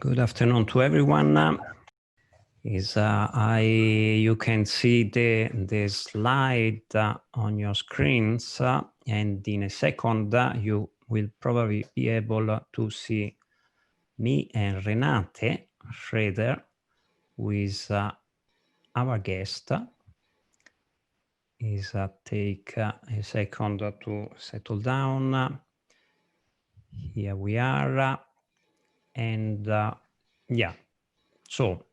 Good afternoon to everyone. You can see the slide on your screens, and in a second you will probably be able to see me and Renate Schroeder, who is our guest. Take a second to settle down. Here we are, and yeah, so.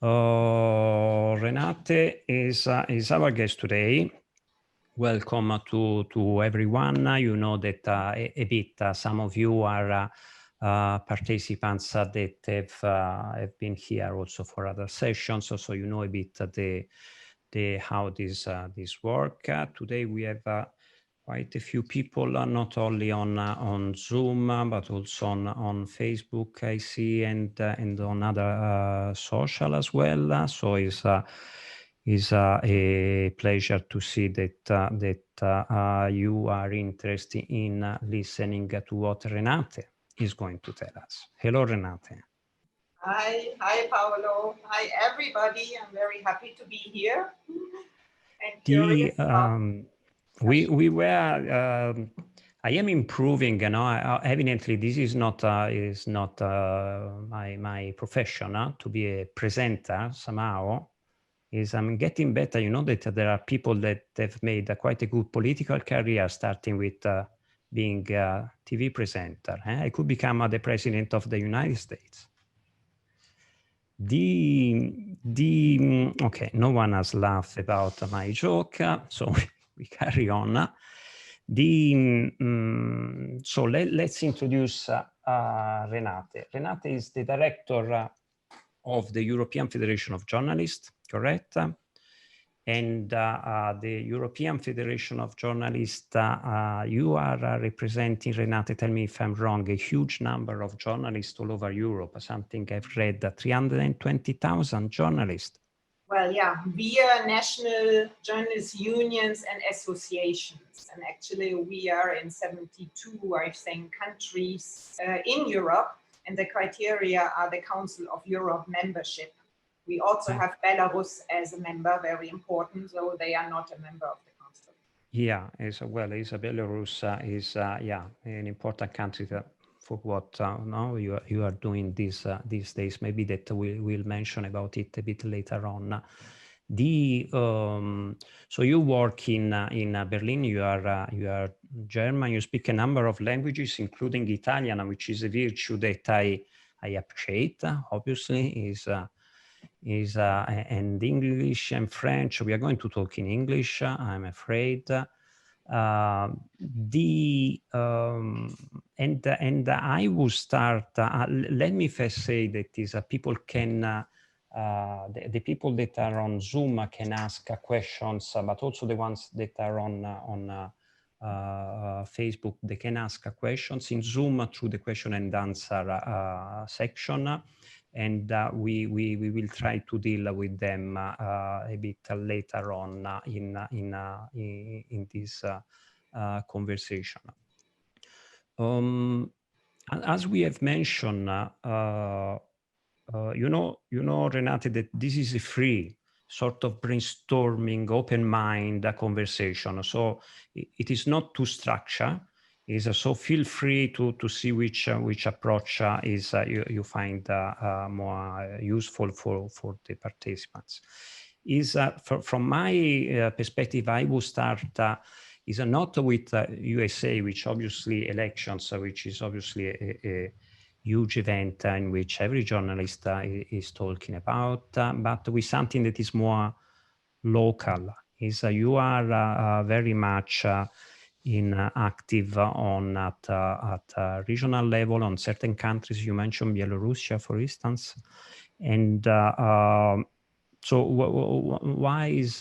Renate is our guest today. Welcome to everyone. You know that a bit some of you are participants that have been here also for other sessions, so you know a bit how this work. Today we have quite a few people, not only on Zoom, but also on Facebook, I see, and on other social as well. So it's a pleasure to see that you are interested in listening to what Renate is going to tell us. Hello, Renate. Hi, Paolo. Hi, everybody. I'm very happy to be here. And we were. I am improving. You know, evidently this is not my profession to be a presenter. Somehow, I'm getting better. You know that there are people that have made quite a good political career, starting with being a TV presenter. I could become the president of the United States. Okay, no one has laughed about my joke, so we carry on. So let's introduce Renate. Renate is the director of the European Federation of Journalists, correct? And the European Federation of Journalists, you are representing, Renate, tell me if I'm wrong, a huge number of journalists all over Europe. Something I've read, 320,000 journalists. Well, yeah, we are national journalist unions and associations. And actually we are in 72, I think, countries in Europe. And the criteria are the Council of Europe membership. We also have Belarus as a member, very important, though they are not a member of the Council. Yeah, Belarus is an important country for what now you are doing these days. Maybe that we'll mention about it a bit later on. So you work in Berlin. You are German. You speak a number of languages, including Italian, which is a virtue that I appreciate. Obviously, and English and French. We are going to talk in English, I'm afraid. And I will start. Let me first say that people can, the people that are on Zoom can ask questions, but also the ones that are on Facebook, they can ask questions in Zoom through the question and answer section. And we will try to deal with them a bit later on in this conversation. As we have mentioned, you know, Renate, that this is a free sort of brainstorming, open mind conversation. So it is not too structured. So feel free to see which approach is you find more useful for the participants. From my perspective, I will start is not with USA, which obviously elections, which is obviously a huge event in which every journalist is talking about, but with something that is more local. You are very much active at regional level on certain countries. You mentioned Belarus, for instance, and so why is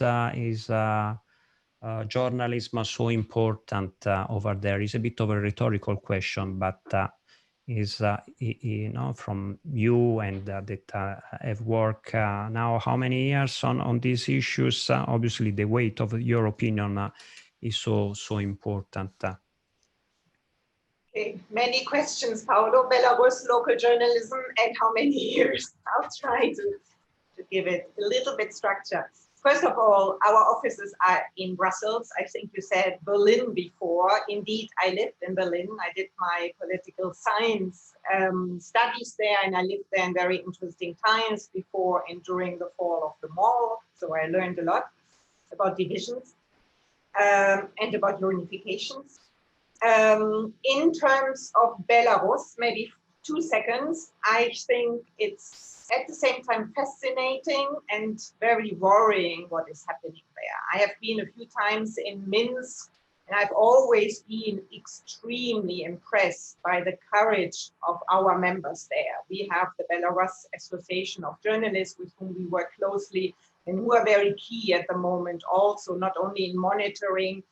journalism so important over there? Is a bit of a rhetorical question, but from you and that have worked now how many years on these issues? Obviously, the weight of your opinion is so important. Okay, many questions, Paolo. Belarus, local journalism, and how many years? I'll try to give it a little bit structure. First of all, our offices are in Brussels. I think you said Berlin before. Indeed, I lived in Berlin. I did my political science studies there, and I lived there in very interesting times before and during the fall of the wall. So I learned a lot about divisions and about unifications. In terms of Belarus, maybe 2 seconds, I think it's at the same time fascinating and very worrying what is happening there. I have been a few times in Minsk, and I've always been extremely impressed by the courage of our members there. We have the Belarus Association of Journalists with whom we work closely and who are very key at the moment also, not only in monitoring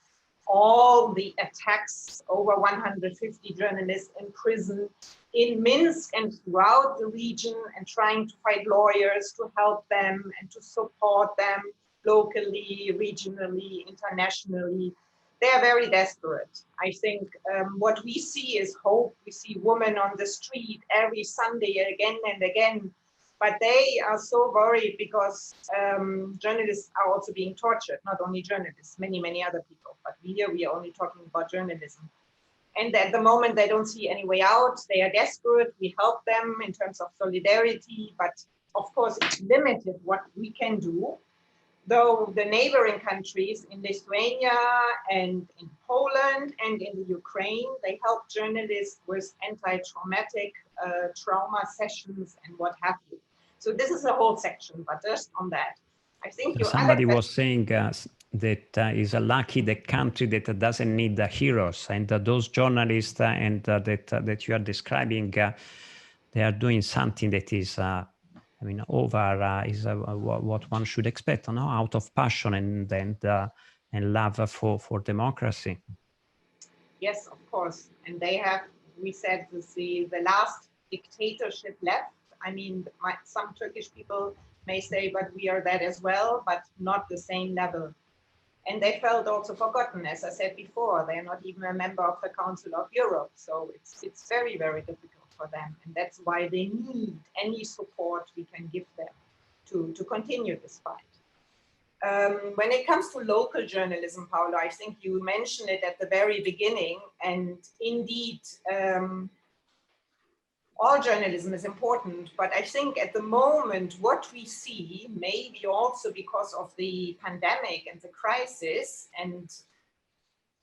all the attacks, over 150 journalists in prison in Minsk and throughout the region, and trying to find lawyers to help them and to support them locally, regionally, internationally. They are very desperate. I think what we see is hope. We see women on the street every Sunday again and again, but they are so worried because journalists are also being tortured, not only journalists, many, many other people. But we are only talking about journalism. And at the moment, they don't see any way out. They are desperate. We help them in terms of solidarity, but of course, it's limited what we can do. Though the neighboring countries in Lithuania and in Poland and in the Ukraine, they help journalists with anti-traumatic trauma sessions and what have you. So this is a whole section, but just on that, I think somebody was saying that is lucky the country that doesn't need the heroes, and those journalists and that you are describing, they are doing something that is, is what one should expect, no? Out of passion and love for democracy. Yes, of course, and they have. We said the last dictatorship left. I mean, some Turkish people may say, but we are that as well, but not the same level. And they felt also forgotten, as I said before. They are not even a member of the Council of Europe. So it's very, very difficult for them. And that's why they need any support we can give them to continue this fight. When it comes to local journalism, Paolo, I think you mentioned it at the very beginning. And indeed, all journalism is important, but I think at the moment, what we see, maybe also because of the pandemic and the crisis and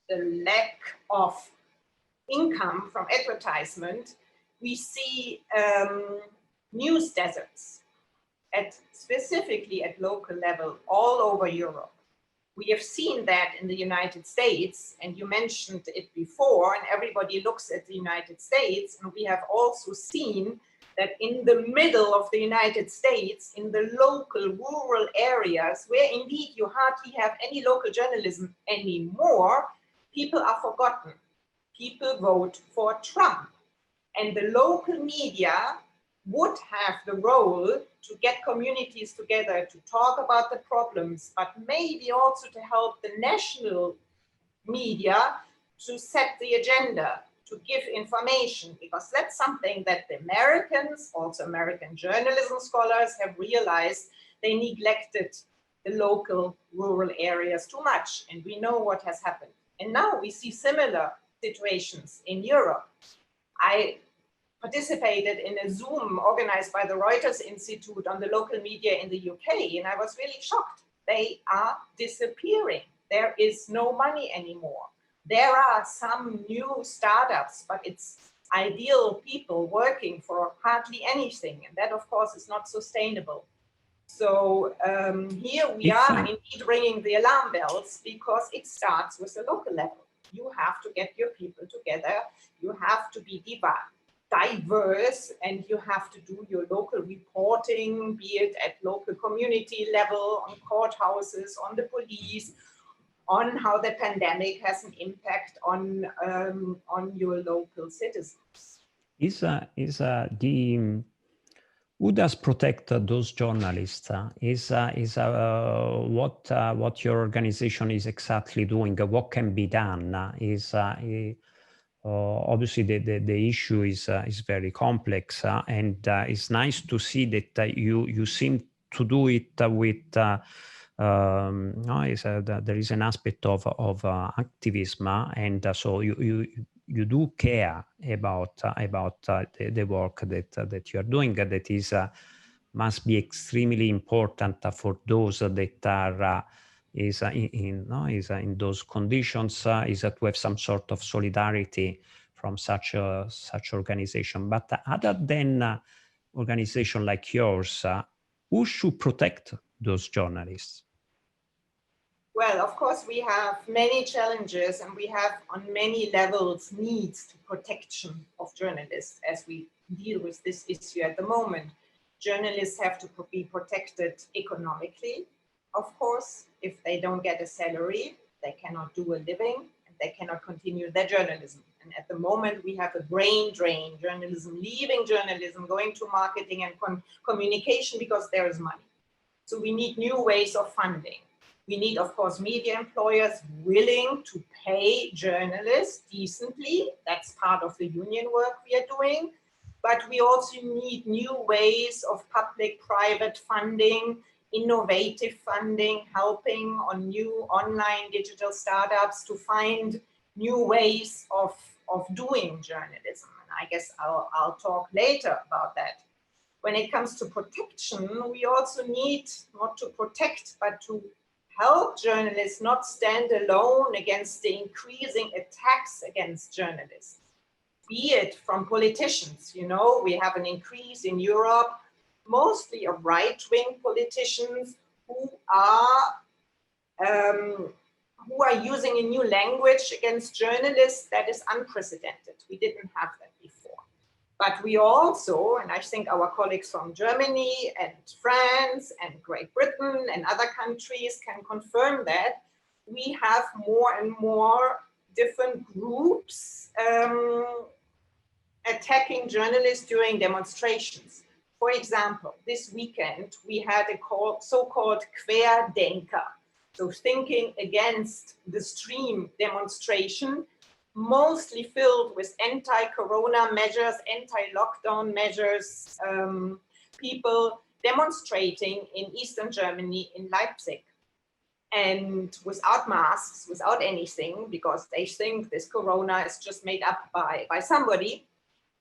the lack of income from advertisement, we see news deserts, specifically at local level, all over Europe. We have seen that in the United States, and you mentioned it before, and everybody looks at the United States, and we have also seen that in the middle of the United States, in the local rural areas, where indeed you hardly have any local journalism anymore, people are forgotten. People vote for Trump. And the local media would have the role to get communities together to talk about the problems, but maybe also to help the national media to set the agenda, to give information, because that's something that the Americans, also American journalism scholars, have realized. They neglected the local rural areas too much, and we know what has happened. And now we see similar situations in Europe. I participated in a Zoom organized by the Reuters Institute on the local media in the UK, and I was really shocked. They are disappearing. There is no money anymore. There are some new startups, but it's ideal people working for hardly anything, and that, of course, is not sustainable. So here we are indeed ringing the alarm bells, because it starts with the local level. You have to get your people together. You have to be diverse, and you have to do your local reporting, be it at local community level, on courthouses, on the police, on how the pandemic has an impact on your local citizens. Who does protect those journalists? What your organization is exactly doing? What can be done? obviously the issue is very complex, and it's nice to see that you seem to do it with there is an aspect of activism, and so you do care about the work that you are doing, that is must be extremely important for those that are in those conditions, is to have some sort of solidarity from such organization. But other than organization like yours, who should protect those journalists? Well, of course, we have many challenges, and we have on many levels needs to protection of journalists as we deal with this issue at the moment. Journalists have to be protected economically, of course. If they don't get a salary, they cannot do a living, and they cannot continue their journalism. And at the moment, we have a brain drain, journalism leaving journalism, going to marketing and communication because there is money. So we need new ways of funding. We need, of course, media employers willing to pay journalists decently. That's part of the union work we are doing. But we also need new ways of public-private funding, innovative funding, helping on new online digital startups to find new ways of doing journalism. And I guess I'll talk later about that. When it comes to protection, we also need not to protect, but to help journalists not stand alone against the increasing attacks against journalists, be it from politicians. You know, we have an increase in Europe, mostly of right-wing politicians who are using a new language against journalists that is unprecedented. We didn't have that before. But we also, and I think our colleagues from Germany and France and Great Britain and other countries can confirm that, we have more and more different groups attacking journalists during demonstrations. For example, this weekend we had a so-called Querdenker, so thinking against the stream demonstration, mostly filled with anti-corona measures, anti-lockdown measures, people demonstrating in Eastern Germany, in Leipzig, and without masks, without anything, because they think this corona is just made up by somebody.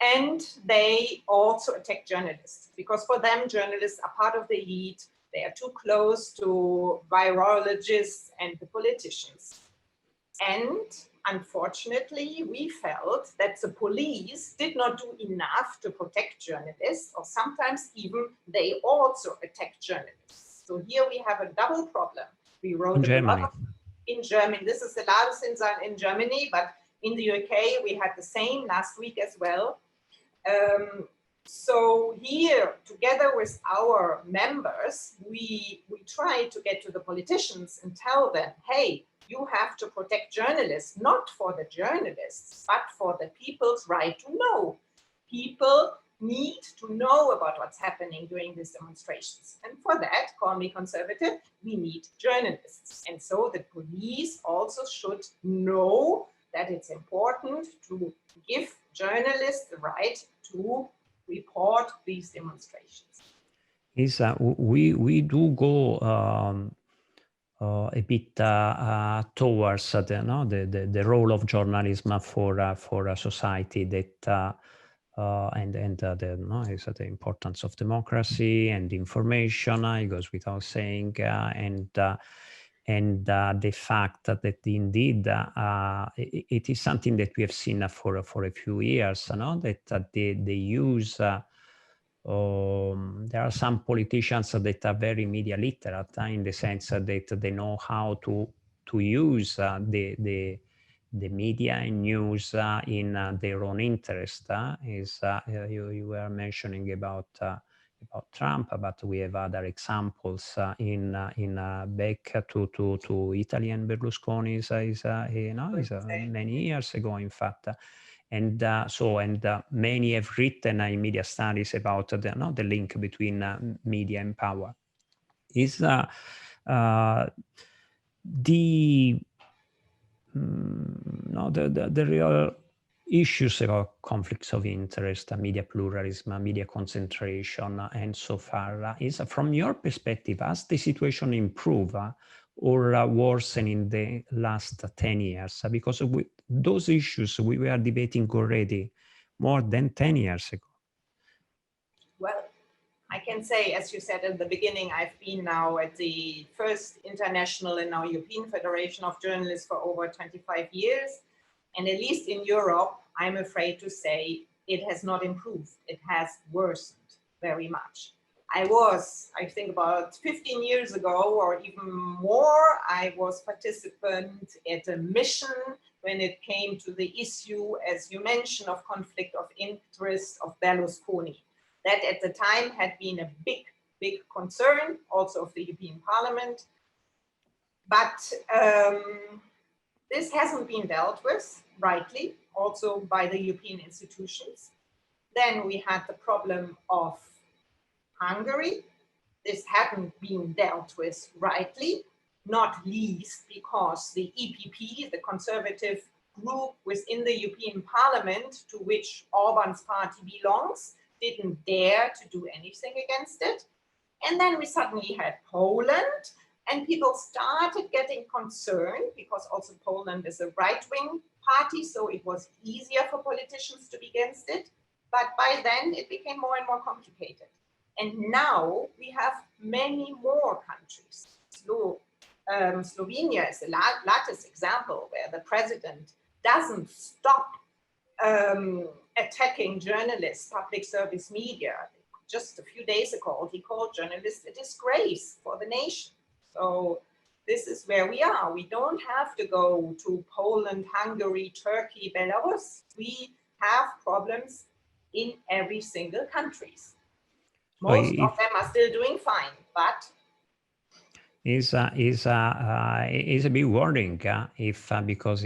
And they also attack journalists, because for them, journalists are part of the elite. They are too close to virologists and the politicians. And unfortunately, we felt that the police did not do enough to protect journalists, or sometimes even they also attack journalists. So here we have a double problem. We wrote in Germany. In Germany. This is the largest incident in Germany, but in the UK, we had the same last week as well. So here, together with our members, we try to get to the politicians and tell them, hey, you have to protect journalists, not for the journalists, but for the people's right to know. People need to know about what's happening during these demonstrations. And for that, call me conservative, we need journalists. And so the police also should know that it's important to give journalists the right to report these demonstrations. We do go a bit towards the role of journalism for a society that the importance of democracy and information. It goes without saying, and the fact that indeed it is something that we have seen for a few years, that they use. There are some politicians that are very media literate, in the sense that they know how to use the media and news in their own interest. You were mentioning about Trump, but we have other examples in back to Italy and Berlusconi is many years ago, in fact. And many have written in media studies about the link between media and power. Is the real issues about conflicts of interest, media pluralism, media concentration, and so far. Is from your perspective, has the situation improved or worsened in the last 10 years? Because those issues we were debating already more than 10 years ago. Well, I can say, as you said at the beginning, I've been now at the first international and now European Federation of Journalists for over 25 years. And at least in Europe, I'm afraid to say it has not improved. It has worsened very much. I think about 15 years ago or even more, I was participant at a mission when it came to the issue, as you mentioned, of conflict of interest of Berlusconi. That at the time had been a big concern also of the European Parliament. But this hasn't been dealt with rightly, also by the European institutions. Then we had the problem of Hungary. This hadn't been dealt with rightly, not least because the EPP, the conservative group within the European Parliament, to which Orban's party belongs, didn't dare to do anything against it. And then we suddenly had Poland, and people started getting concerned because also Poland is a right-wing party, so it was easier for politicians to be against it. But by then it became more and more complicated. And now we have many more countries. Slovenia is the latest example where the president doesn't stop attacking journalists, public service media. Just a few days ago, he called journalists a disgrace for the nation. So this is where we are. We don't have to go to Poland, Hungary, Turkey, Belarus. We have problems in every single country. Most of them are still doing fine, but is a bit worrying if because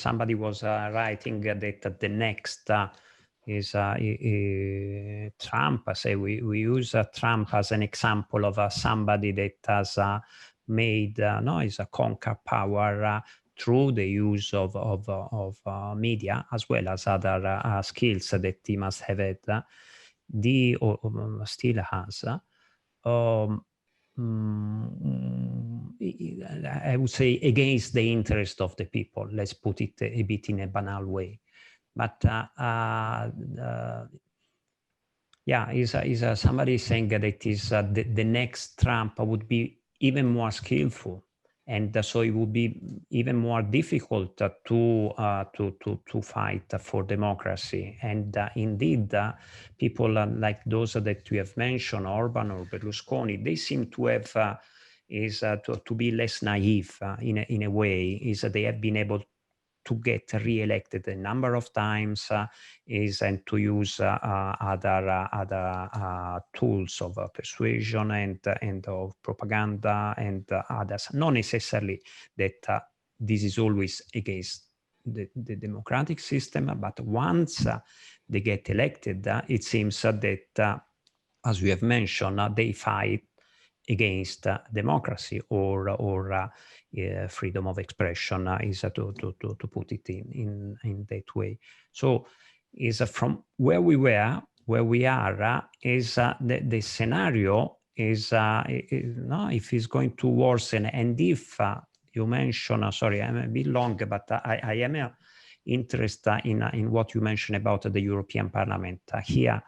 somebody was writing that the next is Trump. Say we use Trump as an example of somebody that has made is a conquer power through the use of media as well as other skills that he must have had, still has. I would say against the interest of the people. Let's put it a bit in a banal way. But is somebody saying that is the next Trump would be even more skillful, and so it would be even more difficult to fight for democracy. And indeed, people like those that you have mentioned, Orban or Berlusconi, they seem to have to be less naive in a way. Is that they have been able to get re-elected a number of times, and to use other tools of persuasion and of propaganda and others. Not necessarily that this is always against the democratic system, but once they get elected, it seems that, as we have mentioned, they fight against democracy or freedom of expression, is to put it in that way. So is from where we were, where we are, is the scenario is if it's going to worsen, and if you mention, sorry, I'm a bit long, but I am interested in what you mentioned about the European Parliament here.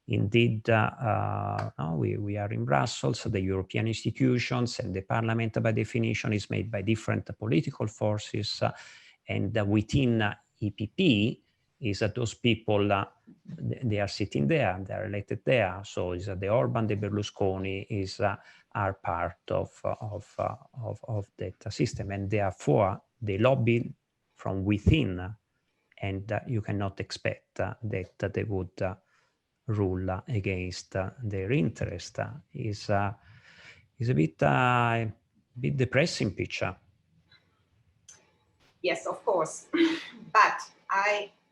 Indeed, we are in Brussels, the European institutions, and the Parliament by definition is made by different political forces, and within EPP is that those people, they are sitting there, they are elected there. So is the Orban, the Berlusconi are part of that system, and therefore they lobby from within, and you cannot expect that they would rule against their interest. Is a bit depressing picture. Yes, of course. But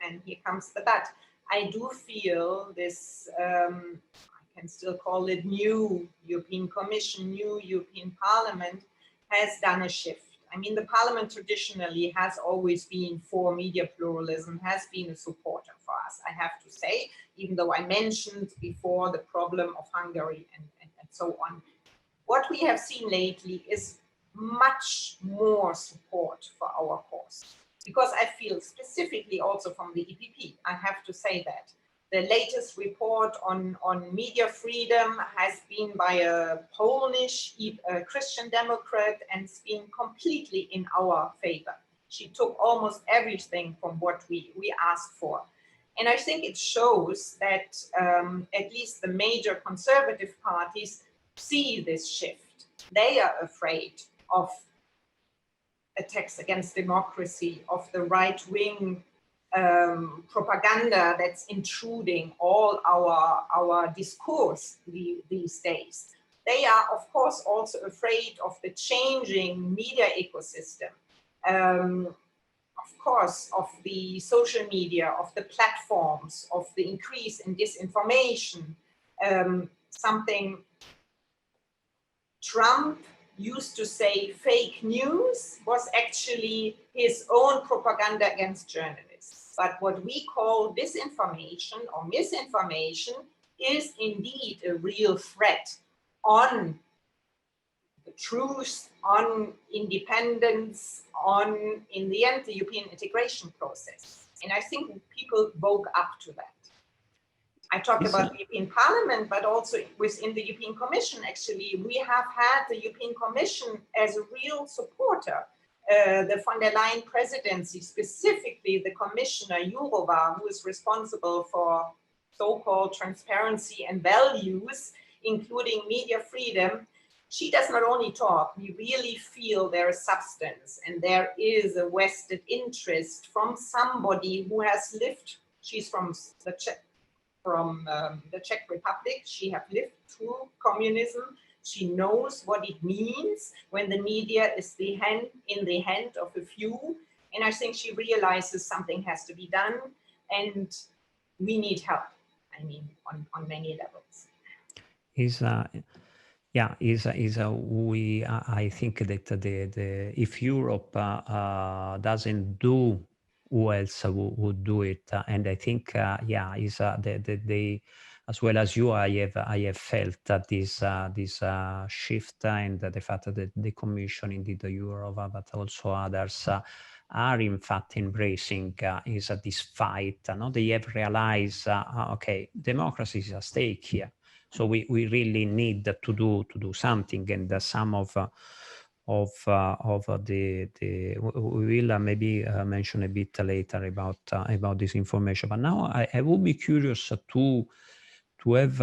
and here comes the but, I do feel this, I can still call it new European Commission, new European Parliament has done a shift. I mean, the parliament traditionally has always been for media pluralism, has been a supporter for us, I have to say, even though I mentioned before the problem of Hungary and so on. What we have seen lately is much more support for our cause, because I feel specifically also from the EPP, I have to say that the latest report on media freedom has been by a Polish Christian Democrat, and it's been completely in our favor. She took almost everything from what we asked for. And I think it shows that at least the major conservative parties see this shift. They are afraid of attacks against democracy, of the right-wing propaganda that's intruding all our discourse these days. They are, of course, also afraid of the changing media ecosystem. Of course, of the social media, of the platforms, of the increase in disinformation, something Trump used to say fake news was actually his own propaganda against journalists. But what we call disinformation or misinformation is indeed a real threat on the truth, on independence, on, in the end, the European integration process. And I think people woke up to that. I talked about the European Parliament, but also within the European Commission, actually, we have had the European Commission as a real supporter. The von der Leyen presidency, specifically the Commissioner Jourova, who is responsible for so-called transparency and values, including media freedom, she does not only talk, we really feel there is substance and there is a vested interest from somebody who has lived, she's from the Czech Republic. She has lived through communism. She knows what it means when the media is in the hand of a few. And I think she realizes something has to be done and we need help. I mean, on many levels. I think that if Europe doesn't do, who else would do it? And I think, as well as you, I have felt that this shift and the fact that the Commission, indeed the Eurova, but also others are in fact embracing this fight. They have realized, okay, democracy is at stake here. So we really need to do something, and some of the we will maybe mention a bit later about this information. But now I will be curious to have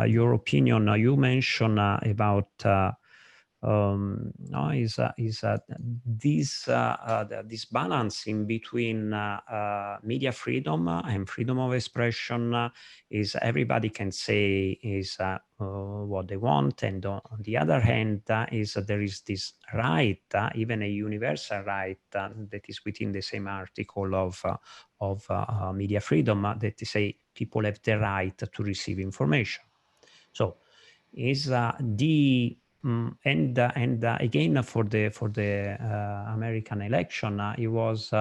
your opinion. You mentioned about this balance in between media freedom and freedom of expression is everybody can say is what they want, and on the other hand is there is this right, even a universal right that is within the same article of media freedom that say people have the right to receive information. So is and again for the American election, it was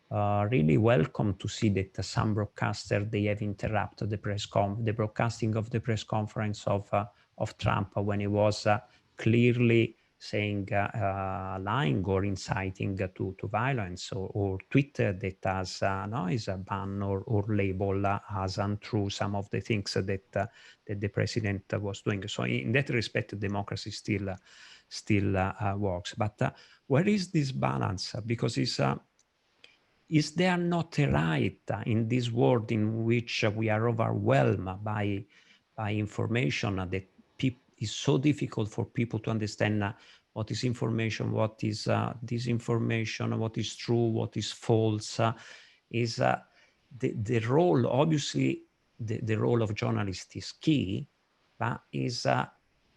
really welcome to see that some broadcasters, they have interrupted the broadcasting of the press conference of Trump when he was clearly saying lying or inciting to violence, or Twitter that has is a ban or label as untrue some of the things that the president was doing. So in that respect, democracy still works. But where is this balance? Because is there not a right in this world in which we are overwhelmed by information that is so difficult for people to understand what is information, what is disinformation, what is true, what is false? Is the role, obviously, the role of journalists is key, but is,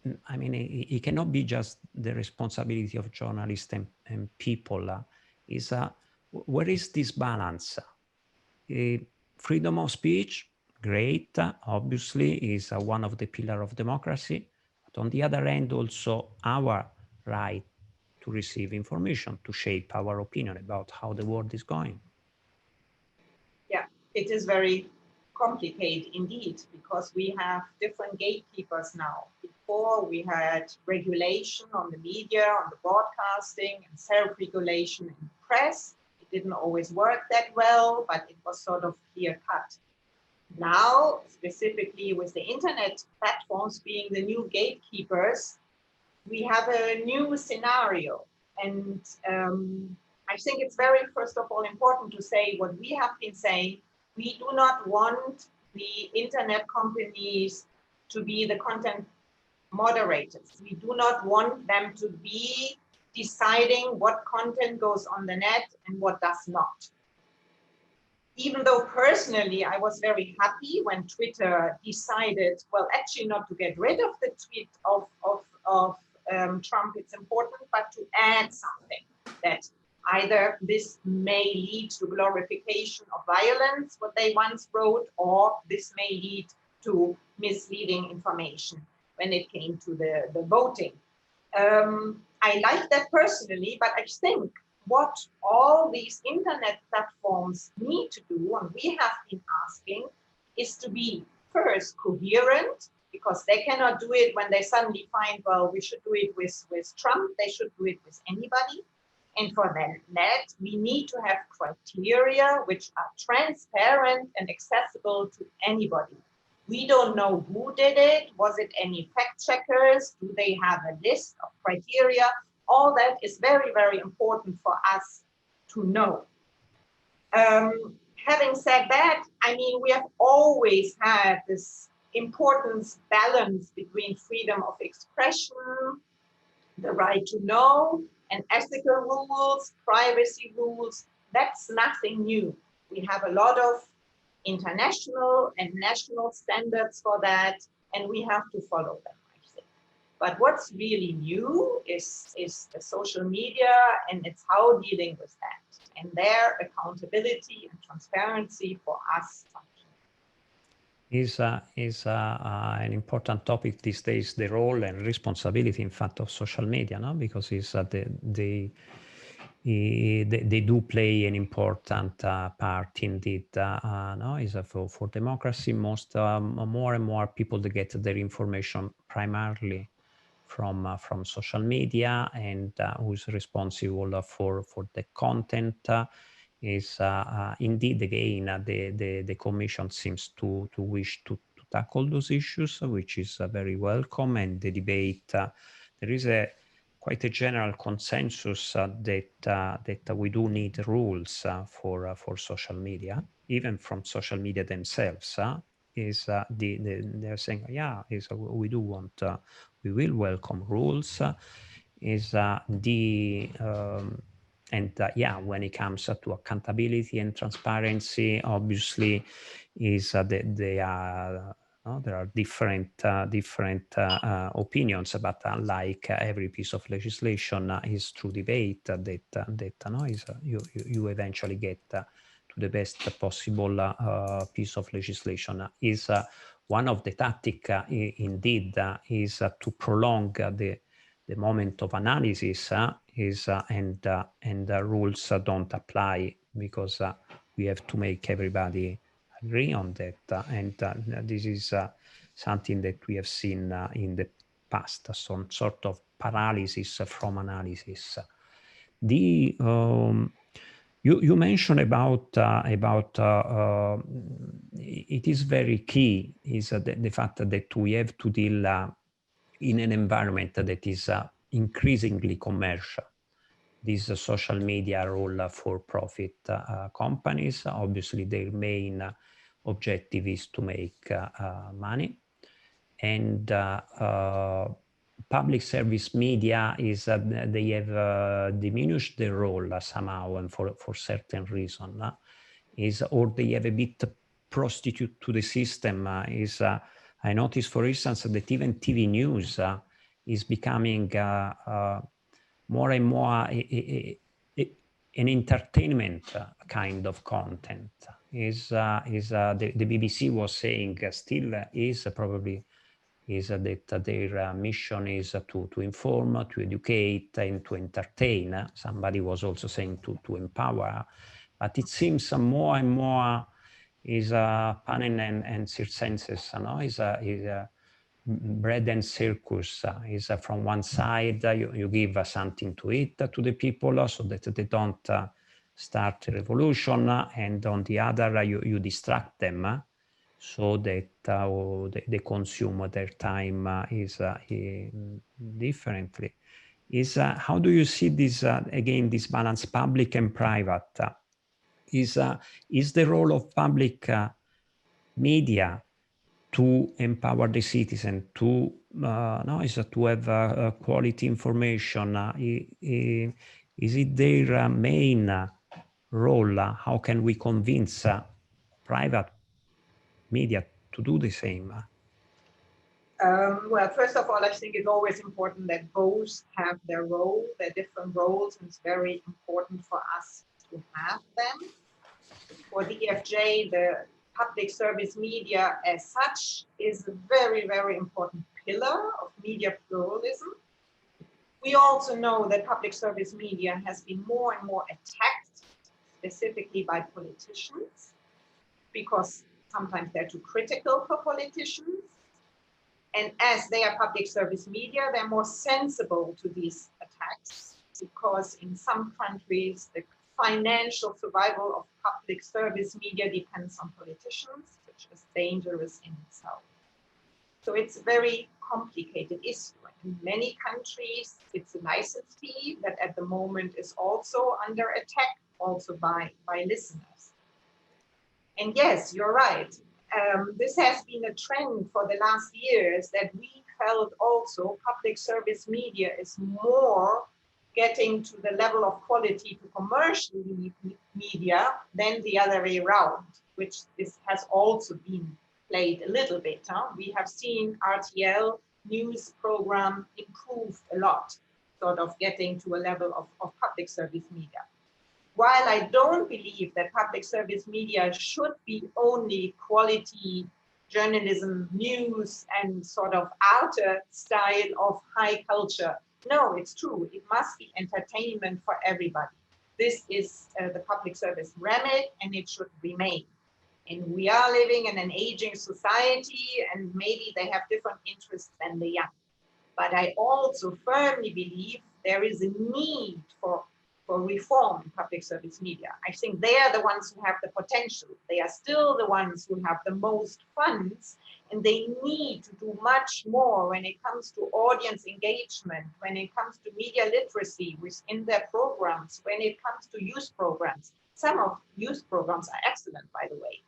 it cannot be just the responsibility of journalists and people. Where is this balance? Freedom of speech, great, obviously, is one of the pillars of democracy. But on the other hand, also our right to receive information, to shape our opinion about how the world is going. Yeah, it is very complicated indeed, because we have different gatekeepers now. Before we had regulation on the media, on the broadcasting, and self-regulation in the press. It didn't always work that well, but it was sort of clear-cut. Now, specifically with the internet platforms being the new gatekeepers, we have a new scenario. And I think it's very, first of all, important to say what we have been saying. We do not want the internet companies to be the content moderators. We do not want them to be deciding what content goes on the net and what does not. Even though personally I was very happy when Twitter decided, well, actually not to get rid of the tweet of Trump, it's important, but to add something that either this may lead to glorification of violence, what they once wrote, or this may lead to misleading information when it came to the voting. I like that personally, but I think what all these internet platforms need to do, and we have been asking, is to be first coherent, because they cannot do it when they suddenly find, well, we should do it with Trump, they should do it with anybody. And for that, we need to have criteria which are transparent and accessible to anybody. We don't know who did it. Was it any fact checkers? Do they have a list of criteria? All that is very, very important for us to know. Having said that, I mean, we have always had this important balance between freedom of expression, the right to know, and ethical rules, privacy rules. That's nothing new. We have a lot of international and national standards for that, and we have to follow them, I think. But what's really new is the social media, and it's how dealing with that, and their accountability and transparency for us. Is an important topic these days, the role and responsibility, in fact, of social media, no? Because it's they do play an important part indeed. No, is for democracy. More and more people that get their information primarily from social media, and who's responsible for the content. Is indeed, again, the Commission seems to wish to tackle those issues, which is very welcome. And the debate, there is quite a general consensus that we do need rules for social media, even from social media themselves. They're saying, yeah, we do want, we will welcome rules. When it comes to accountability and transparency, obviously, there are different opinions, but like every piece of legislation is through debate you eventually get to the best possible piece of legislation. Is one of the tactics indeed is to prolong the moment of analysis and the rules don't apply, because we have to make everybody agree on that. And this is something that we have seen in the past, some sort of paralysis from analysis. You mentioned about it is very key is the fact that we have to deal in an environment that is increasingly commercial. This social media role for profit companies, obviously their main objective is to make money. And public service media is they have diminished their role somehow, and for certain reason, or they have a bit prostitute to the system. I noticed, for instance, that even TV news is becoming more and more an entertainment kind of content. The BBC was saying still is probably is that their mission is to inform, to educate, and to entertain. Somebody was also saying to empower, but it seems more and more is panin and circenses, no? Is a bread and circus. Is from one side you give something to eat to the people so that they don't start a revolution, and on the other you distract them so that they consume their time differently. How do you see this again, this balance, public and private? Is the role of public media to empower the citizen to to have quality information? Is it their main role? How can we convince private media to do the same? Well, first of all, I think it's always important that both have their role, their different roles, and it's very important for us to have them. For the EFJ, the public service media as such is a very, very important pillar of media pluralism. We also know that public service media has been more and more attacked, specifically by politicians, because sometimes they're too critical for politicians. And as they are public service media, they're more sensible to these attacks, because in some countries, the financial survival of public service media depends on politicians, which is dangerous in itself. So it's a very complicated issue. In many countries, it's a license fee that at the moment is also under attack, also by listeners. And yes, you're right. This has been a trend for the last years that we felt also public service media is more getting to the level of quality to commercial media than the other way around, which this has also been played a little bit. We have seen RTL news program improved a lot, sort of getting to a level of public service media. While I don't believe that public service media should be only quality journalism, news, and sort of outer style of high culture, no, it's true. It must be entertainment for everybody. This is the public service remit, and it should remain. And we are living in an aging society, and maybe they have different interests than the young. But I also firmly believe there is a need for reform in public service media. I think they are the ones who have the potential. They are still the ones who have the most funds, and they need to do much more when it comes to audience engagement, when it comes to media literacy within their programs, when it comes to youth programs. Some of youth programs are excellent, by the way.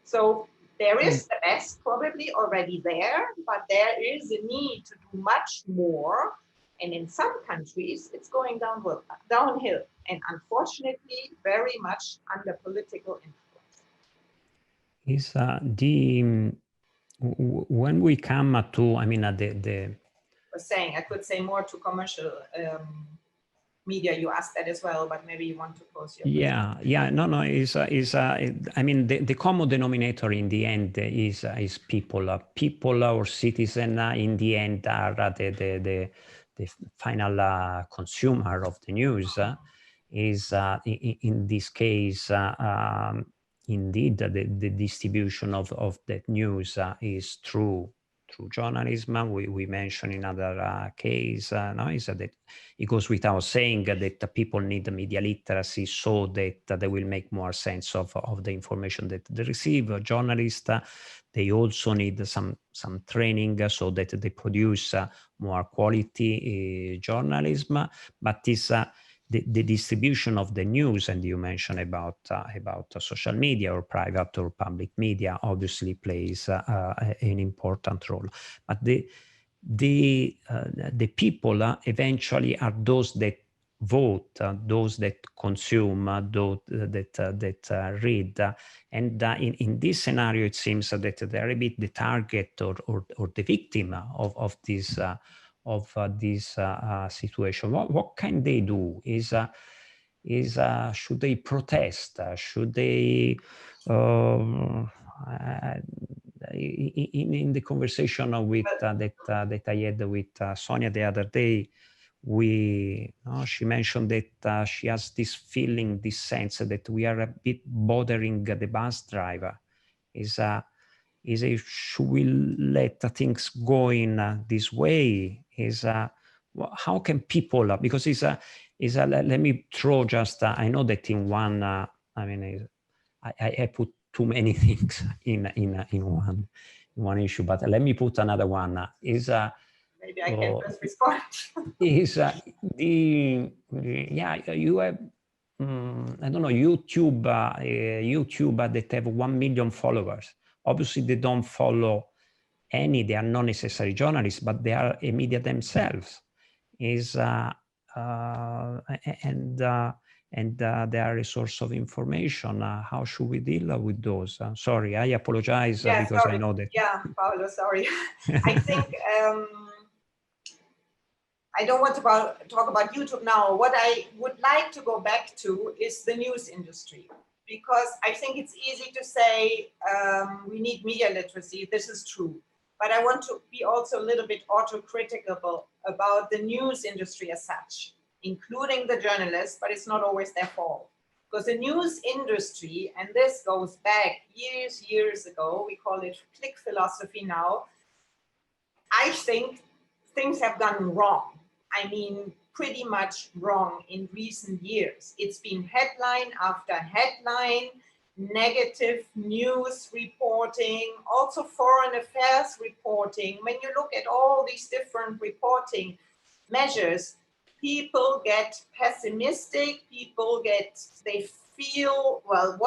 So there is the best probably already there, but there is a need to do much more. And in some countries, it's going downhill, and unfortunately, very much under political influence. Is when we come to, I mean, I could say more to commercial media. You asked that as well, but maybe you want to pose your question. No. I mean, the common denominator in the end is people. People or citizen in the end are the final consumer of the news. Is in this case indeed the distribution of that news is through journalism. We mentioned in other case, is that it goes without saying that the people need media literacy so that they will make more sense of the information that they receive. Journalists, they also need some training so that they produce more quality journalism. But this the distribution of the news, and you mentioned about social media or private or public media, obviously plays an important role. But the people eventually are those that vote, those that consume, those that read, and in this scenario, it seems that they're a bit the target or the victim of this. This situation. What can they do? Should they protest? Should they in the conversation with that I had with Sonia the other day, she mentioned that she has this feeling, this sense that we are a bit bothering the bus driver. Is if should we let things go in this way? How can people? Because let me throw just. I know that in one. I put too many things in one issue, but let me put another one. Maybe I can just respond. You have I don't know, YouTube that have 1 million followers. Obviously, they don't follow any. They are not necessarily journalists, but they are a media themselves. They are a source of information. How should we deal with those? Sorry, I apologize because sorry. I know that. Yeah, Paolo, sorry. I think I don't want to talk about YouTube now. What I would like to go back to is the news industry, because I think it's easy to say we need media literacy. This is true. But I want to be also a little bit autocritical about the news industry as such, including the journalists, but it's not always their fault. Because the news industry, and this goes back years ago, we call it click philosophy now, I think things have gone wrong. I mean, pretty much wrong in recent years. It's been headline after headline, negative news reporting, also foreign affairs reporting. When you look at all these different reporting measures, people get pessimistic, they feel, well,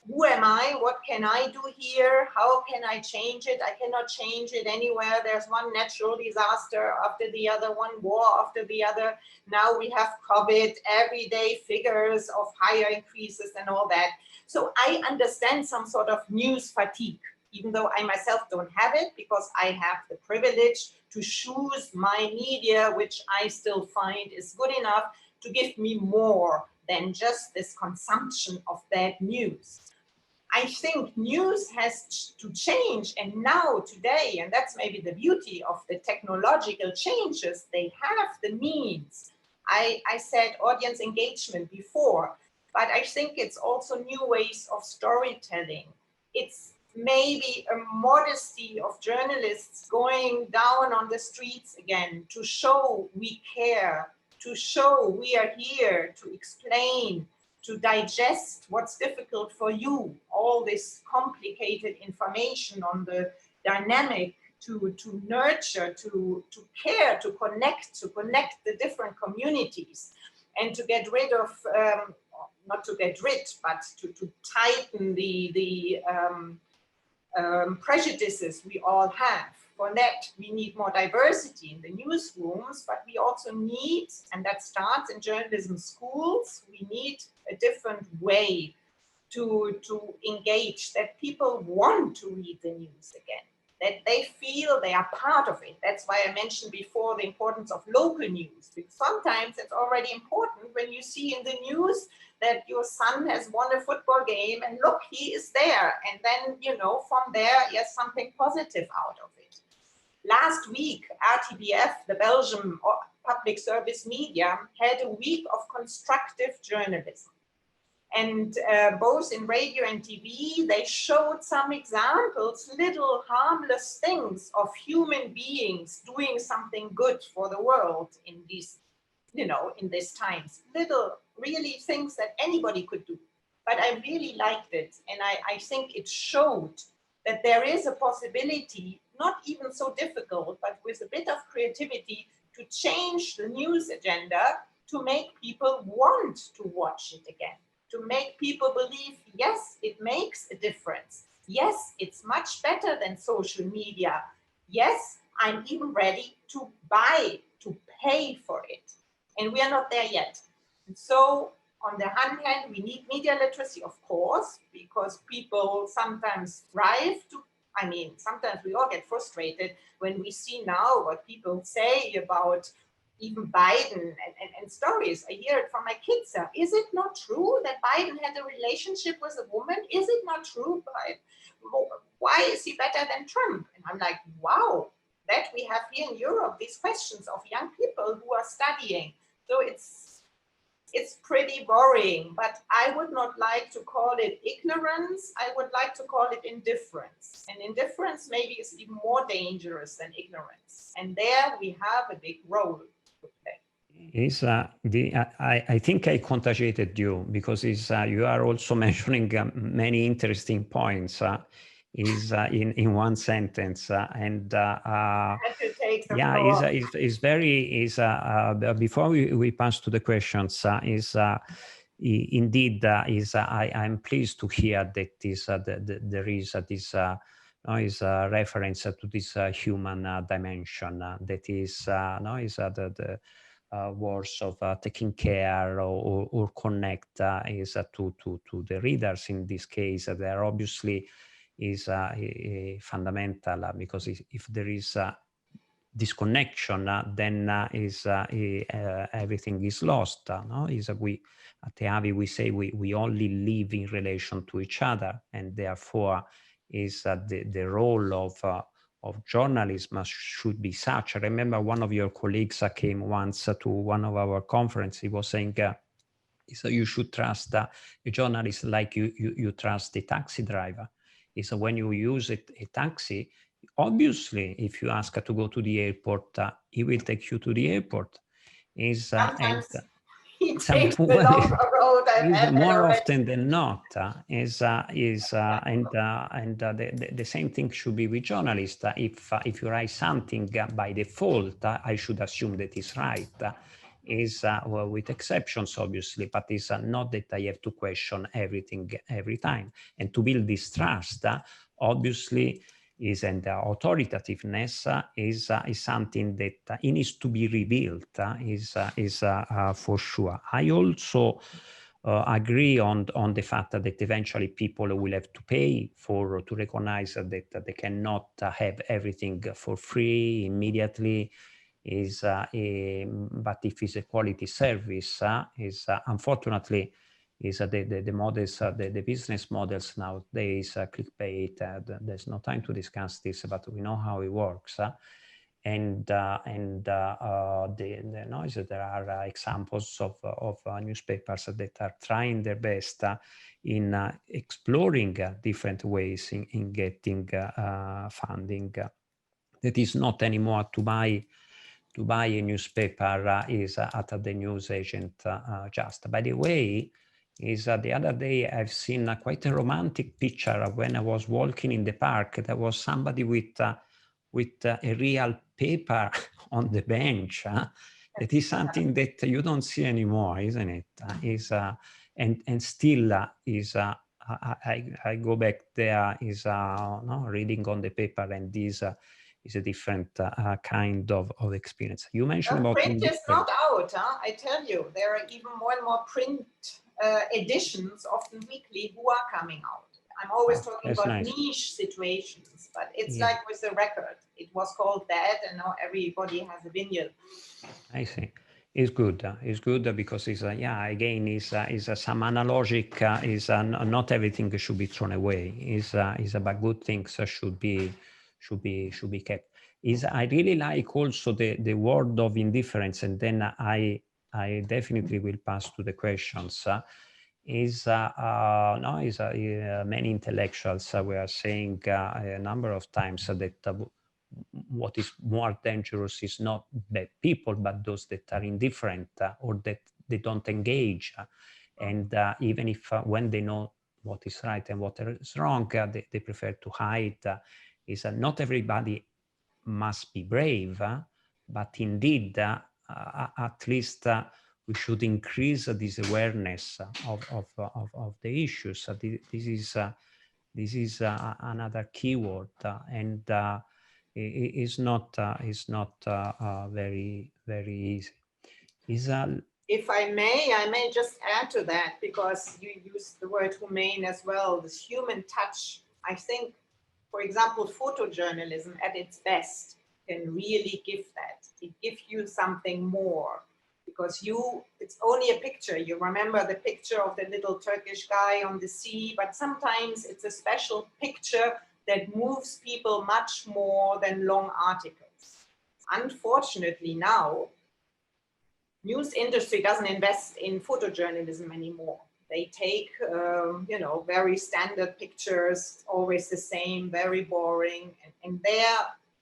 who am I? What can I do here? How can I change it? I cannot change it anywhere. There's one natural disaster after the other, one war after the other. Now we have COVID, everyday figures of higher increases and all that. So I understand some sort of news fatigue, even though I myself don't have it, because I have the privilege to choose my media, which I still find is good enough to give me more than just this consumption of bad news. I think news has to change, and now today, and that's maybe the beauty of the technological changes, they have the means. I said audience engagement before, but I think it's also new ways of storytelling. It's maybe a modesty of journalists going down on the streets again to show we care, to show we are here to explain, to digest what's difficult for you, all this complicated information on the dynamic, to nurture, to care, to connect the different communities, and to get rid of, not to get rid, but to tighten the prejudices we all have. For that, we need more diversity in the newsrooms, but we also need, and that starts in journalism schools, we need a different way to engage, that people want to read the news again, that they feel they are part of it. That's why I mentioned before the importance of local news, because sometimes it's already important when you see in the news that your son has won a football game and look, he is there. And then, from there, yes, something positive out of it. Last week, RTBF, the Belgian public service media, had a week of constructive journalism. And both in radio and TV, they showed some examples, little harmless things of human beings doing something good for the world in these, in these times. Little, really things that anybody could do. But I really liked it. And I think it showed that there is a possibility, not even so difficult, but with a bit of creativity, to change the news agenda to make people want to watch it again, to make people believe, yes, it makes a difference. Yes, it's much better than social media. Yes, I'm even ready to buy, to pay for it. And we are not there yet. And so on the one hand, we need media literacy, of course, because people sometimes sometimes we all get frustrated when we see now what people say about even Biden and stories. I hear it from my kids. Is it not true that Biden had a relationship with a woman? Is it not true? why is he better than Trump? And I'm like, wow, that we have here in Europe, these questions of young people who are studying. So it's pretty worrying, but I would not like to call it ignorance. I would like to call it indifference. And indifference maybe is even more dangerous than ignorance. And there we have a big role to play. I think I contagiated you because you are also mentioning many interesting points in one sentence, and I had to take the yeah, floor. is very before we pass to the questions indeed I'm pleased to hear that there is this is a reference to this human dimension that is the words of taking care or connect is to the readers in this case. There obviously is fundamental because if there is disconnection, then everything is lost. No, we at EAVI we say we only live in relation to each other, and therefore is the role of journalism should be such. I remember one of your colleagues came once to one of our conferences. He was saying, so you should trust a journalist like you trust the taxi driver. Is when you use a taxi, obviously, if you ask to go to the airport, he will take you to the airport. Sometimes he takes the longer road. More often than not, the same thing should be with journalists. If you write something by default, I should assume that is right. Well, with exceptions, obviously, but it's not that I have to question everything every time. And to build this trust, obviously, and authoritativeness is something that it needs to be rebuilt, for sure. I also agree on the fact that eventually people will have to pay to recognize that they cannot have everything for free immediately. But if it's a quality service, unfortunately the models, the business models nowadays, clickbait. There's no time to discuss this, but we know how it works. And the noise. There are examples of newspapers that are trying their best in exploring different ways in getting funding. That is not anymore to buy a newspaper is at the news agent just. By the way, the other day I've seen quite a romantic picture when I was walking in the park. There was somebody with a real paper on the bench. That is something that you don't see anymore, isn't it? And still I go back there reading on the paper, and this is a different kind of experience. You mentioned about print is not out. I tell you, there are even more and more print editions, often weekly, who are coming out. I'm always talking about niche situations, but it's like with the record. It was called that, and now everybody has a vinyl. I see. It's good. It's good because it's again is some analogic. Not everything should be thrown away. Is about good things should be kept. I really like also the word of indifference, and then I definitely will pass to the questions. Many intellectuals were saying a number of times that what is more dangerous is not bad people, but those that are indifferent or that they don't engage. And even if when they know what is right and what is wrong, they prefer to hide. Not everybody must be brave, but indeed, at least we should increase this awareness of the issues. This is another keyword, and is not very easy. If I may just add to that, because you used the word humane as well, this human touch. I think, for example, photojournalism at its best can really give that. It gives you something more, because it's only a picture. You remember the picture of the little Turkish guy on the sea, but sometimes it's a special picture that moves people much more than long articles. Unfortunately now, news industry doesn't invest in photojournalism anymore. They take, you know, very standard pictures, always the same, very boring. And there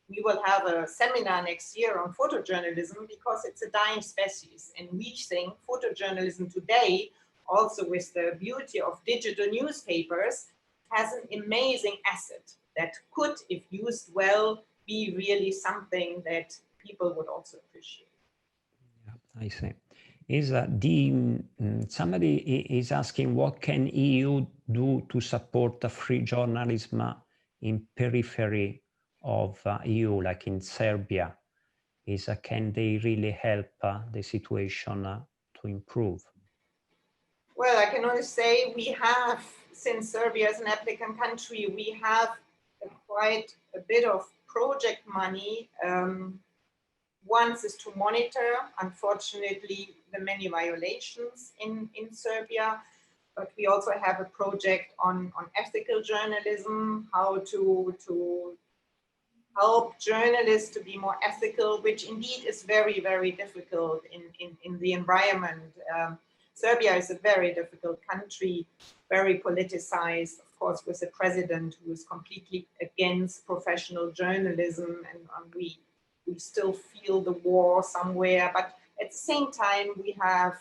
we will have a seminar next year on photojournalism because it's a dying species. And we think photojournalism today, also with the beauty of digital newspapers, has an amazing asset that could, if used well, be really something that people would also appreciate. Yeah, I see. Somebody is asking, what can EU do to support the free journalism in periphery of EU, like in Serbia? Can they really help the situation to improve? Well, I can only say we have, since Serbia is an applicant country, we have quite a bit of project money. One is to monitor, unfortunately, the many violations in Serbia, but we also have a project on ethical journalism, how to help journalists to be more ethical, which indeed is very, very difficult in the environment. Serbia is a very difficult country, very politicized, of course, with a president who is completely against professional journalism, and we still feel the war somewhere. But at the same time, we have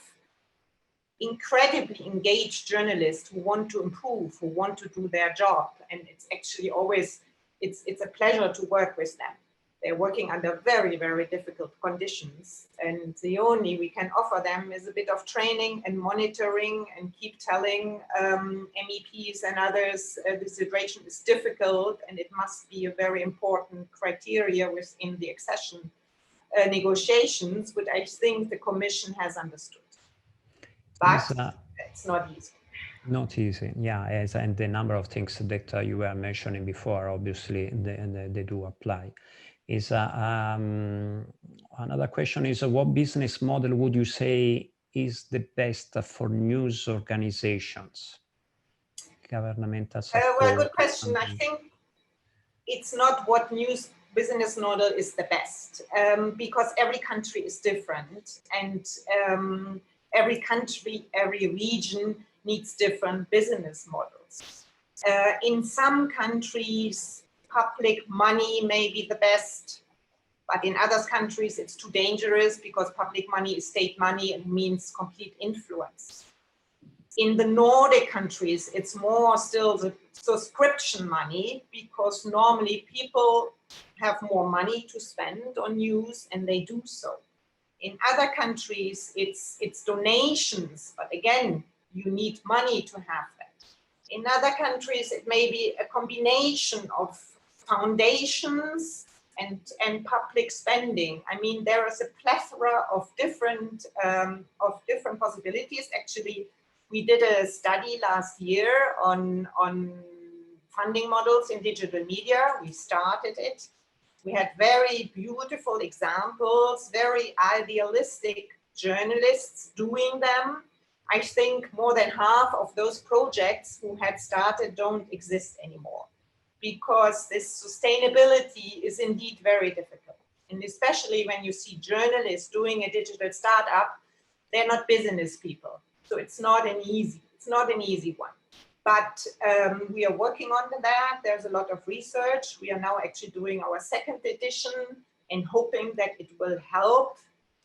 incredibly engaged journalists who want to improve, who want to do their job, and it's actually always it's a pleasure to work with them. They're working under very, very difficult conditions, and the only we can offer them is a bit of training and monitoring and keep telling MEPs and others the situation is difficult and it must be a very important criteria within the accession negotiations, which I think the Commission has understood. But it's not easy. Not easy, yeah, and the number of things that you were mentioning before, obviously, they do apply. Another question is, what business model would you say is the best for news organizations? Governmental support? Well, good question. I think it's not what news business model is the best, because every country is different, and every country, every region needs different business models. In some countries, public money may be the best, but in other countries it's too dangerous because public money is state money and means complete influence. In the Nordic countries, it's more still the subscription money because normally people have more money to spend on news and they do so. In other countries, it's donations, but again, you need money to have that. In other countries, it may be a combination of foundations and public spending. I mean, there is a plethora of different possibilities. Actually, we did a study last year on funding models in digital media. We started it. We had very beautiful examples, very idealistic journalists doing them. I think more than half of those projects who had started don't exist anymore because this sustainability is indeed very difficult. And especially when you see journalists doing a digital startup, they're not business people. So it's not an easy one. But we are working on that. There's a lot of research. We are now actually doing our second edition and hoping that it will help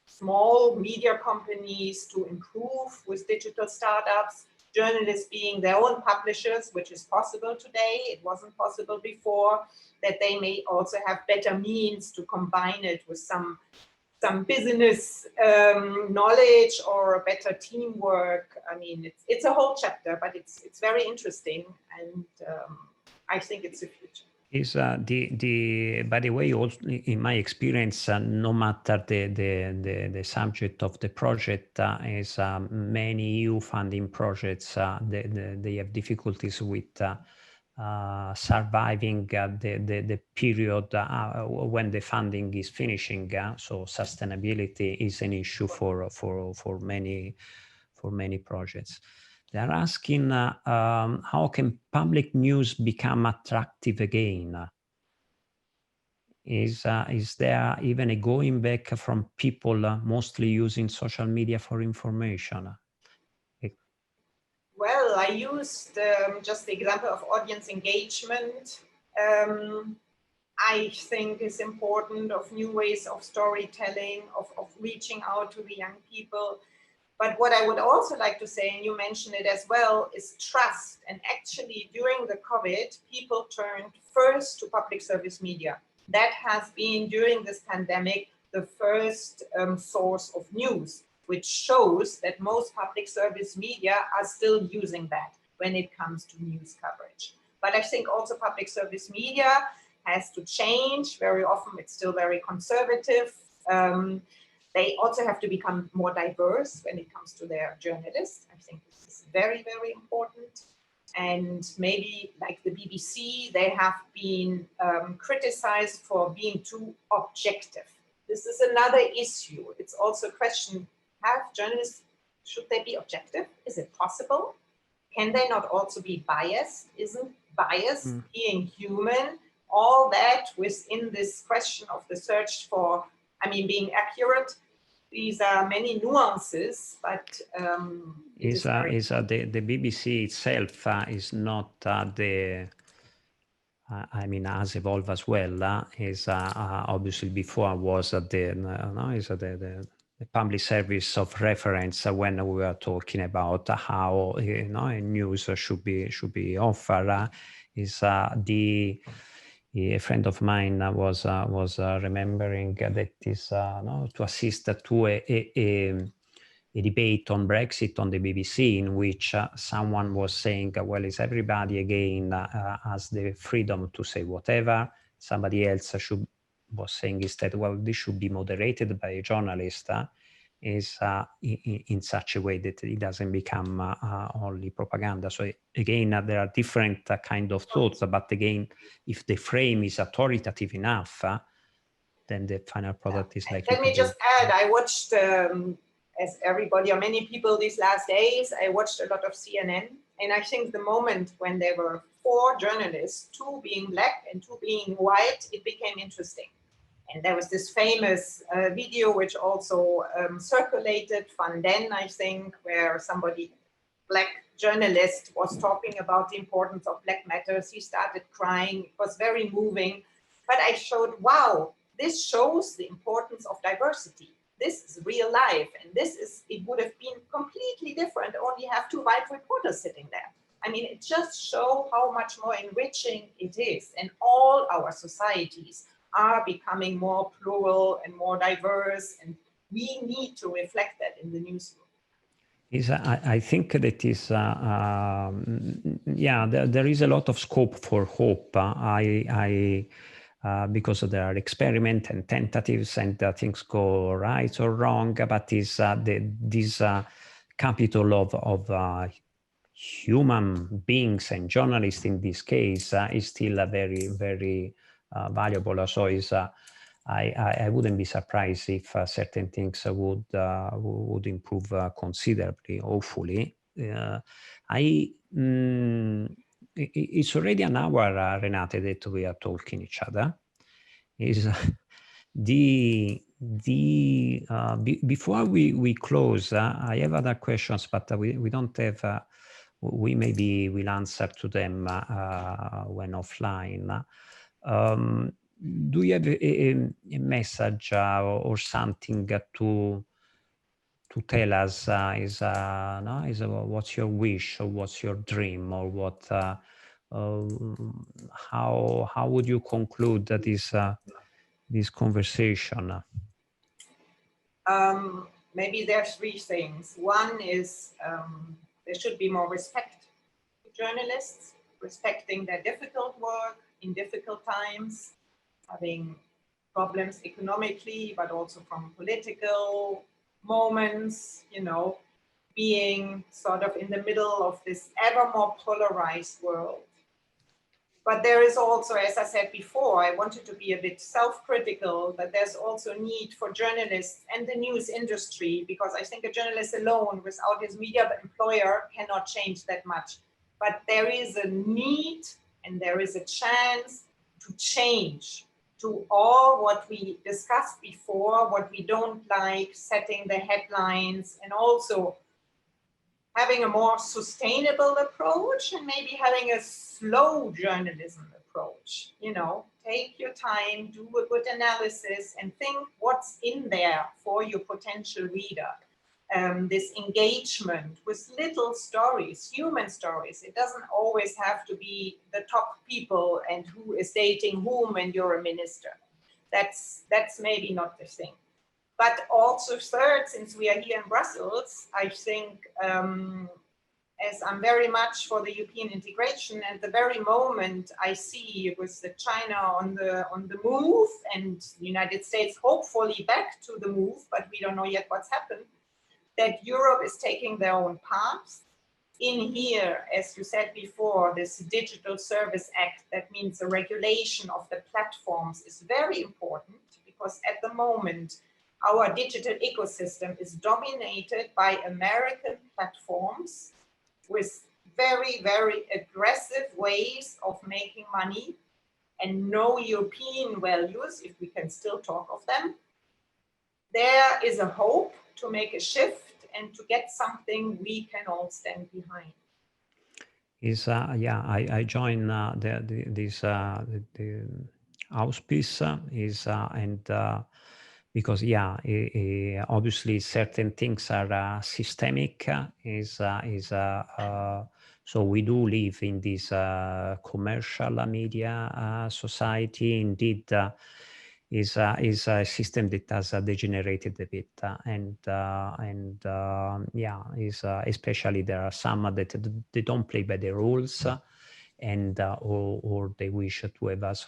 small media companies to improve with digital startups, journalists being their own publishers, which is possible today. It wasn't possible before, that they may also have better means to combine it with some business knowledge or better teamwork. I mean, it's a whole chapter, but it's very interesting, and I think it's the future. By the way, also in my experience, no matter the subject of the project, is many EU funding projects, they have difficulties with surviving the period when the funding is finishing. So sustainability is an issue for many projects. they're asking how can public news become attractive again? Is there even a going back from people mostly using social media for information? Well, I used just the example of audience engagement. I think is important, of new ways of storytelling, of reaching out to the young people. But what I would also like to say, and you mentioned it as well, is trust. And actually during the COVID, people turned first to public service media. That has been, during this pandemic, the first source of news, which shows that most public service media are still using that when it comes to news coverage. But I think also public service media has to change. Very often it's still very conservative. They also have to become more diverse when it comes to their journalists. I think this is very, very important. And maybe like the BBC, they have been criticized for being too objective. This is another issue. It's also a question, have journalists, should they be objective? Is it possible? Can they not also be biased? Isn't bias being human? All that within this question of the search for, being accurate. These are many nuances, but the BBC itself is not has evolved as well. Is obviously before was the public service of reference when we were talking about how news should be offered. A friend of mine was remembering that is to assist to a debate on Brexit on the BBC, in which someone was saying, well, is everybody again has the freedom to say whatever? Somebody else was saying instead, well, this should be moderated by a journalist. Is in such a way that it doesn't become only propaganda. So again, there are different kind of thoughts, but again, if the frame is authoritative enough, then the final product is likely. Let me just add, I watched, as everybody or many people these last days, I watched a lot of CNN, and I think the moment when there were 4 journalists, 2 being black and 2 being white, it became interesting. And there was this famous video which also circulated, Van Den, I think, where somebody, black journalist, was talking about the importance of Black matters. He started crying. It was very moving. But I showed, wow, this shows the importance of diversity. This is real life. And it would have been completely different, only have 2 white reporters sitting there. It just shows how much more enriching it is. And all our societies are becoming more plural and more diverse, and we need to reflect that in the newsroom. I think that is, there is a lot of scope for hope. Because there are experiments and tentatives, and things go right or wrong, but this capital of human beings and journalists in this case is still very, very valuable. So I wouldn't be surprised if certain things would improve considerably, hopefully. It's already an hour, Renate, that we are talking each other. Before we close, I have other questions, but we don't have. We maybe will answer to them when offline. Do you have a message or something to tell us? What's your wish, or what's your dream, or what? How would you conclude this conversation? Maybe there are 3 things. One is there should be more respect to journalists, respecting their difficult work in difficult times, having problems economically, but also from political moments, being sort of in the middle of this ever more polarized world. But there is also, as I said before, I wanted to be a bit self-critical, that there's also need for journalists and the news industry, because I think a journalist alone without his media employer cannot change that much. But there is a need and there is a chance to change to all what we discussed before, what we don't like, setting the headlines, and also having a more sustainable approach and maybe having a slow journalism approach. You know, take your time, do a good analysis and think what's in there for your potential reader. This engagement with little stories, human stories. It doesn't always have to be the top people and who is dating whom and you're a minister. That's maybe not the thing. But also third, since we are here in Brussels, I think as I'm very much for the European integration, at the very moment I see with the China on the move and the United States hopefully back to the move, but we don't know yet what's happened, that Europe is taking their own path. In here, as you said before, this Digital Service Act, that means the regulation of the platforms is very important, because at the moment, our digital ecosystem is dominated by American platforms with very, very aggressive ways of making money and no European values, if we can still talk of them. There is a hope to make a shift and to get something we can all stand behind. Yeah, I join the auspice because yeah, obviously certain things are systemic. So we do live in this commercial media society. Indeed, is a system that has degenerated a bit, yeah, especially there are some that they don't play by the rules, or they wish to have as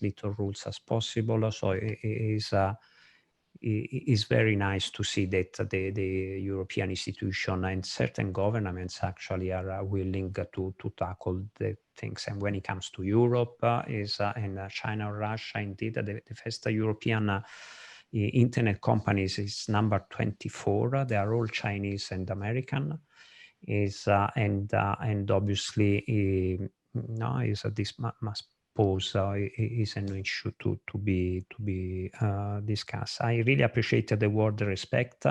little rules as possible. So it is very nice to see that the European institution and certain governments actually are willing to tackle the things. And when it comes to Europe, and China or Russia, indeed, the first European internet companies is number 24. They are all Chinese and American. And obviously, this must pose is an issue to be discussed. I really appreciate the word respect.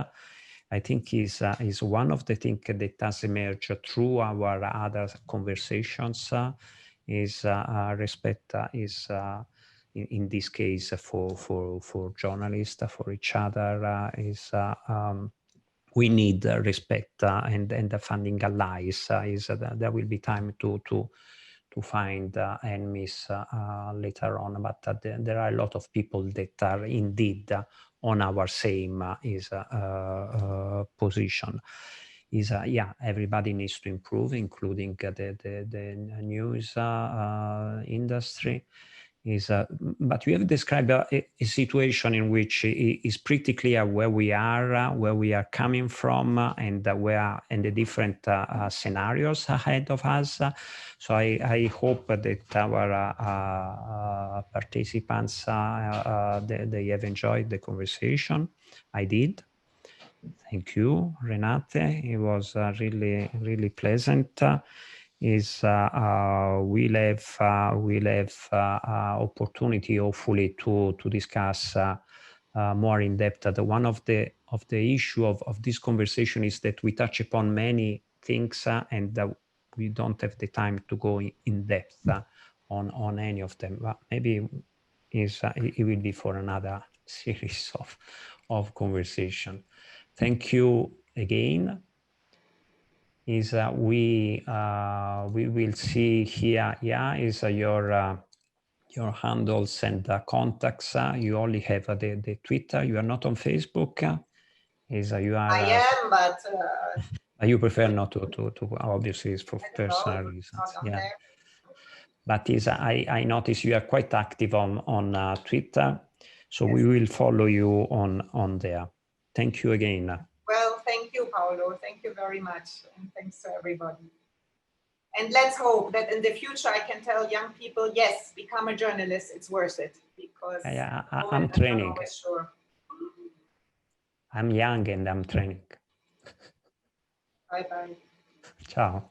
I think is one of the things that has emerged through our other conversations. Respect is in this case for journalists, for each other, we need respect and funding allies. There will be time to find enemies later on, but there are a lot of people that are indeed on our same position. Yeah, everybody needs to improve, including the news industry. But you have described a situation in which it is pretty clear where we are coming from, and the different scenarios ahead of us. So I hope that our participants they have enjoyed the conversation. I did. Thank you, Renate. It was really pleasant. We'll have opportunity hopefully to discuss more in depth. One of the issue of this conversation is that we touch upon many things and we don't have the time to go in depth on any of them. But maybe it will be for another series of conversation. Thank you again. We will see here, your handles and contacts. You only have the Twitter. You are not on Facebook. You are. I am, but you prefer not to obviously it's for personal reasons. Yeah. There. But I notice you are quite active on Twitter, so yes. We will follow you on there. Thank you again. Well, thank you, Paolo. Thank you very much. And thanks to everybody. And let's hope that in the future I can tell young people, yes, become a journalist, it's worth it. Because I'm training. Sure. I'm young and I'm training. Bye-bye. Ciao.